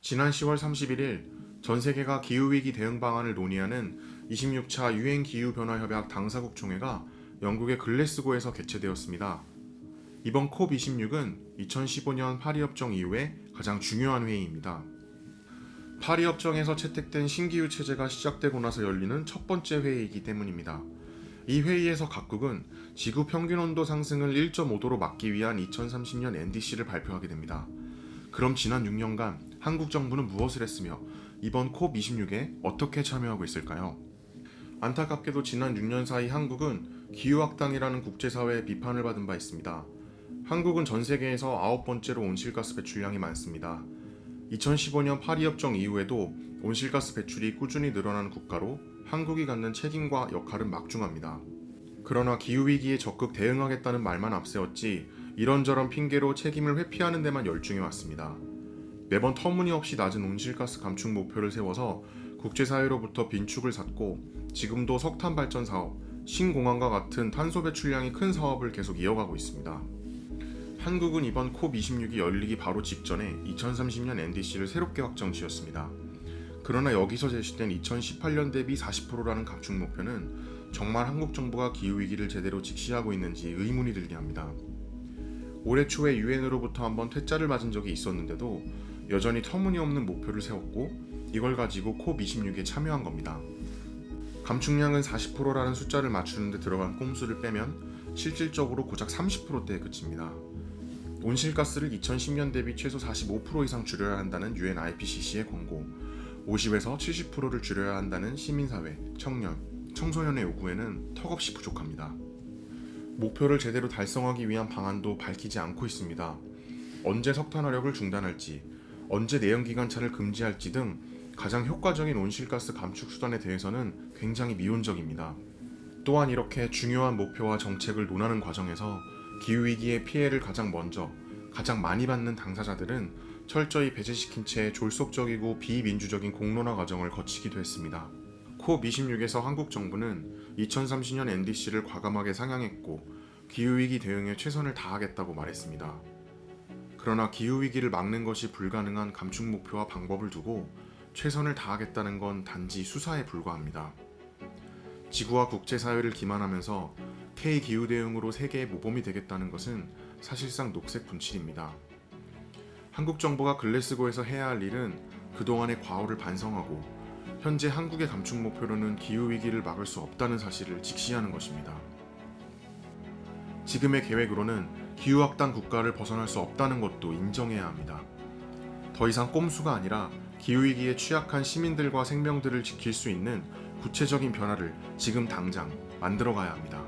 지난 10월 31일 전 세계가 기후위기 대응 방안을 논의하는 26차 유엔 기후변화협약 당사국 총회가 영국의 글래스고에서 개최되었습니다. 이번 COP26은 2015년 파리협정 이후에 가장 중요한 회의입니다. 파리협정에서 채택된 신기후 체제가 시작되고 나서 열리는 첫 번째 회의이기 때문입니다. 이 회의에서 각국은 지구 평균 온도 상승을 1.5도로 막기 위한 2030년 NDC를 발표하게 됩니다. 그럼 지난 6년간 한국 정부는 무엇을 했으며 이번 COP26에 어떻게 참여하고 있을까요? 안타깝게도 지난 6년 사이 한국은 기후악당이라는 국제사회의 비판을 받은 바 있습니다. 한국은 전 세계에서 9번째로 온실가스 배출량이 많습니다. 2015년 파리협정 이후에도 온실가스 배출이 꾸준히 늘어나는 국가로 한국이 갖는 책임과 역할은 막중합니다. 그러나 기후위기에 적극 대응하겠다는 말만 앞세웠지 이런저런 핑계로 책임을 회피하는 데만 열중해 왔습니다. 매번 터무니없이 낮은 온실가스 감축 목표를 세워서 국제사회로부터 빈축을 샀고 지금도 석탄 발전 사업, 신공항과 같은 탄소 배출량이 큰 사업을 계속 이어가고 있습니다. 한국은 이번 COP26이 열리기 바로 직전에 2030년 NDC를 새롭게 확정 지었습니다. 그러나 여기서 제시된 2018년 대비 40%라는 감축 목표는 정말 한국 정부가 기후위기를 제대로 직시하고 있는지 의문이 들게 합니다. 올해 초에 유엔으로부터 한번 퇴짜를 맞은 적이 있었는데도 여전히 터무니없는 목표를 세웠고 이걸 가지고 COP26에 참여한 겁니다. 감축량은 40%라는 숫자를 맞추는 데 들어간 꼼수를 빼면 실질적으로 고작 30%대에 그칩니다. 온실가스를 2010년 대비 최소 45% 이상 줄여야 한다는 UN IPCC의 권고, 50에서 70%를 줄여야 한다는 시민사회, 청년, 청소년의 요구에는 턱없이 부족합니다. 목표를 제대로 달성하기 위한 방안도 밝히지 않고 있습니다. 언제 석탄화력을 중단할지, 언제 내연기관차를 금지할지 등 가장 효과적인 온실가스 감축 수단에 대해서는 굉장히 미온적입니다. 또한 이렇게 중요한 목표와 정책을 논하는 과정에서 기후위기의 피해를 가장 먼저, 가장 많이 받는 당사자들은 철저히 배제시킨 채 졸속적이고 비민주적인 공론화 과정을 거치기도 했습니다. COP26에서 한국 정부는 2030년 NDC를 과감하게 상향했고 기후위기 대응에 최선을 다하겠다고 말했습니다. 그러나 기후위기를 막는 것이 불가능한 감축 목표와 방법을 두고 최선을 다하겠다는 건 단지 수사에 불과합니다. 지구와 국제사회를 기만하면서 K기후 대응으로 세계의 모범이 되겠다는 것은 사실상 녹색 분칠입니다. 한국 정부가 글래스고에서 해야 할 일은 그동안의 과오를 반성하고 현재 한국의 감축 목표로는 기후위기를 막을 수 없다는 사실을 직시하는 것입니다. 지금의 계획으로는 기후악당 국가를 벗어날 수 없다는 것도 인정해야 합니다. 더 이상 꼼수가 아니라 기후위기에 취약한 시민들과 생명들을 지킬 수 있는 구체적인 변화를 지금 당장 만들어가야 합니다.